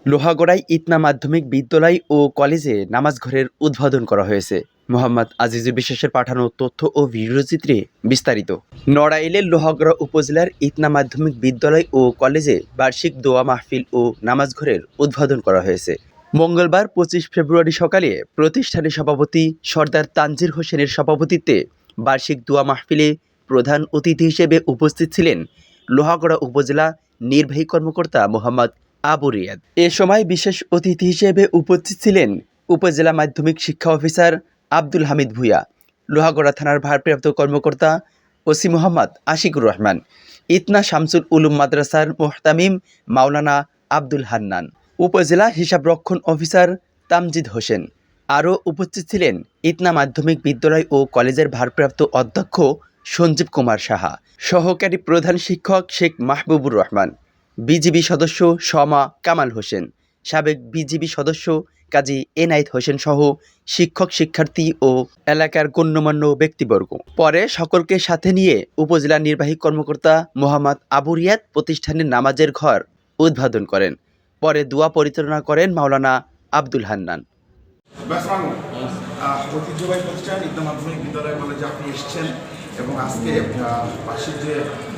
লোহাগড়ায় ইতনা মাধ্যমিক বিদ্যালয় ও কলেজে নামাজ ঘরের উদ্বোধন করা হয়েছে। মোহাম্মদ আজিজুর বিশ্বাসের পাঠানো তথ্য ও ভিডিওচিত্রে বিস্তারিত। নড়াইলের লোহাগড়া উপজেলার ইতনা মাধ্যমিক বিদ্যালয় ও কলেজে বার্ষিক দোয়া মাহফিল ও নামাজ ঘরের উদ্বোধন করা হয়েছে। মঙ্গলবার 25 ফেব্রুয়ারি সকালে প্রতিষ্ঠানের সভাপতি সর্দার তানজির হোসেনের সভাপতিত্বে বার্ষিক দোয়া মাহফিলে প্রধান অতিথি হিসেবে উপস্থিত ছিলেন লোহাগড়া উপজেলা নির্বাহী কর্মকর্তা মোহাম্মদ আবু রিয়াদ। এ সময় বিশেষ অতিথি হিসেবে উপস্থিত ছিলেন উপজেলা মাধ্যমিক শিক্ষা অফিসার আব্দুল হামিদ ভূঁইয়া, লোহাগড়া থানার ভারপ্রাপ্ত কর্মকর্তা ওসি মোহাম্মদ আশিকুর রহমান, ইতনা শামসুল উলুম মাদ্রাসার মোহতামিম মাওলানা আব্দুল হান্নান, উপজেলা হিসাবরক্ষণ অফিসার তামজিদ হোসেন। আরও উপস্থিত ছিলেন ইতনা মাধ্যমিক বিদ্যালয় ও কলেজের ভারপ্রাপ্ত অধ্যক্ষ সঞ্জীব কুমার সাহা, সহকারী প্রধান শিক্ষক শেখ মাহবুবুর রহমান, বিজিবি সদস্য শমা কামাল হোসেন, সাবেক বিজিবি সদস্য কাজী এনায়েত হোসেন সহ শিক্ষক, শিক্ষার্থী ও এলাকার গণ্যমান্য ব্যক্তিবর্গ। পরে সকলকে সাথে নিয়ে উপজেলা নির্বাহী কর্মকর্তা মোহাম্মদ আবু রিয়াদ প্রতিষ্ঠানের নামাজের ঘর উদ্বোধন করেন। পরে দোয়া পরিচালনা করেন মাওলানা আব্দুল হান্নান। ঐতিহ্যবাহী প্রতিষ্ঠান ইতনা মাধ্যমিক বিদ্যালয় কলেজে আপনি এসেছেন এবং আজকে বার্ষিক যে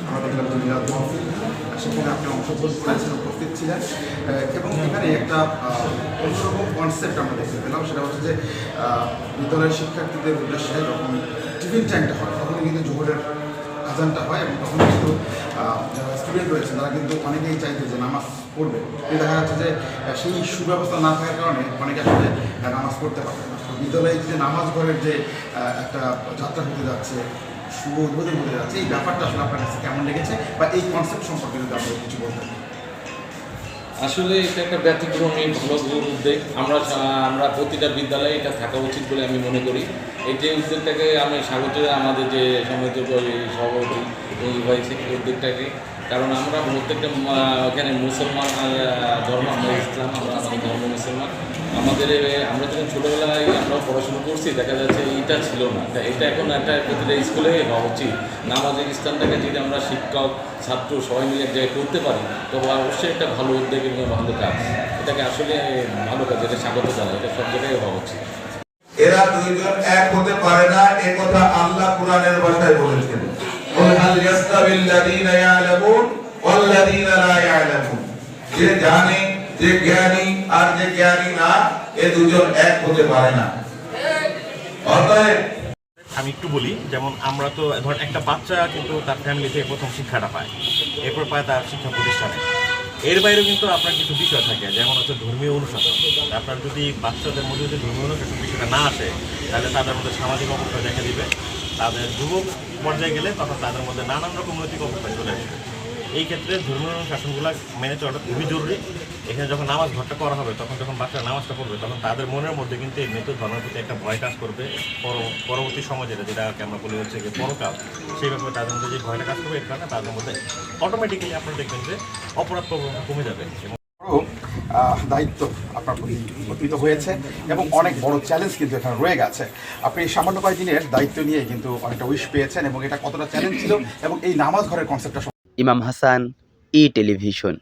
আমাদের মিলাদ মাহফিল সেখানে আপনি অংশগ্রহণ করেছেন, উপস্থিত ছিলেন এবং এখানে একটা অন্যরকম কনসেপ্ট আমরা দেখতে পেলাম। সেটা হচ্ছে যে বিদ্যালয়ের শিক্ষার্থীদের উদ্দেশ্যে যখন টিফিন টাইমটা হয় তখন কিন্তু জোহরের আজানটা হয় এবং তখন কিন্তু যারা স্টুডেন্ট রয়েছেন তারা কিন্তু অনেকেই চাইছে যে নামাজ পড়বে, কিন্তু দেখা যাচ্ছে যে সেই সুব্যবস্থা না থাকার কারণে অনেকে আসলে নামাজ পড়তে পারবে না। তো বিদ্যালয়ে যে নামাজ ঘরের যে একটা যাত্রা হতে যাচ্ছে, শুভ উদ্বোধন হতে যাচ্ছে, এই ব্যাপারটা আসলে আপনার কাছে কেমন লেগেছে বা এই কনসেপ্ট সম্পর্কে যদি আপনি কিছু বলতেন। আসলে এটা একটা ব্যতিক্রমী ভালো উদ্যোগ। আমরা প্রতিটা বিদ্যালয়ে এটা থাকা উচিত বলে আমি মনে করি। এই যে উদ্যোগটাকে আমি স্বাগত আমাদের যে সমিত সভাপতি ভাই উদ্যোগটাকে, কারণ আমরা প্রত্যেকটা এখানে মুসলমান ধর্ম, আমরা ইসলাম, আমরা ধর্ম মুসলমান। আমরা যখন ছোটোবেলায় আমরা পড়াশুনো করছি দেখা যাচ্ছে এইটা ছিল না, এটা এখন একটা প্রতিটা স্কুলে হওয়া উচিত। নামাজের স্থানটাকে যদি আমরা শিক্ষক ছাত্র সবাই মিলে এক জায়গায় করতে পারি তো অবশ্যই একটা ভালো উদ্যোগ এবং ভালো কাজ। এটাকে আসলে ভালো কাজ, এটা স্বাগত জানাই, এটা সব জায়গায় হওয়া উচিত। এরা দুইজন এক হতে পারে না, এ কথা আল্লাহ কোরআনের ভাষায় বলেছেন, হাল ইয়াস্তাবিল্লাযীনা ইয়ালামুন ওয়াল্লাযীনা লা ইয়ালামুন। যে জানে, যে জ্ঞানী আর যে জ্ঞানী না, এ দুজন এক হতে পারে না। অতএব আমি একটু বলি, যেমন আমরা তো ধর একটা বাচ্চা কিন্তু তার ফ্যামিলি থেকে প্রথম শিক্ষাটা পায়, এরপর পায় তার শিক্ষা প্রতিষ্ঠানে। এর বাইরেও কিন্তু আপনার কিছু বিষয় থাকে, যেমন হচ্ছে ধর্মীয় অনুশাসন। আপনার যদি বাচ্চাদের মধ্যে যদি ধর্মীয় অনুশাসন বিষয়টা না আসে তাহলে তাদের মধ্যে সামাজিক অবক্ষয় দেখা দিবে। তাদের যুবক পর্যায়ে গেলে তখন তাদের মধ্যে নানান রকম নৈতিক অবক্ষয় চলে আসবে। এই ক্ষেত্রে ধর্মীয় অনুশাসনগুলো মেনে চলাটা খুবই জরুরি। এখানে যখন নামাজ ঘরটা করা হবে তখন যখন বাচ্চারা নামাজটা পড়বে তখন তাদের মনের মধ্যে কিন্তু এমনিতে ধর্মের প্রতি একটা ভয় কাজ করবে। পরবর্তী সময় যেটাকে আমরা বলি হচ্ছে যে পরকাল, সেই ব্যাপারে তাদের মধ্যে যে ভয়টা কাজ করবে, এর কারণে তাদের মধ্যে অটোমেটিক্যালি আপনারা দেখবেন যে অপরাধ প্রবণতা কমে যাবে। দায়িত্ব আপনার প্রতি অর্পিত হয়েছে এবং অনেক বড় চ্যালেঞ্জ কিন্তু এখানে রয়ে গেছে। আপনি সামান্য কয়েকদিনের দায়িত্ব নিয়ে কিন্তু অনেকটা উইশ পেয়েছেন এবং এটা কতটা চ্যালেঞ্জ ছিল এবং এই নামাজ ঘরের কনসেপ্টটা। ইমাম হাসান, ই টেলিভিশন।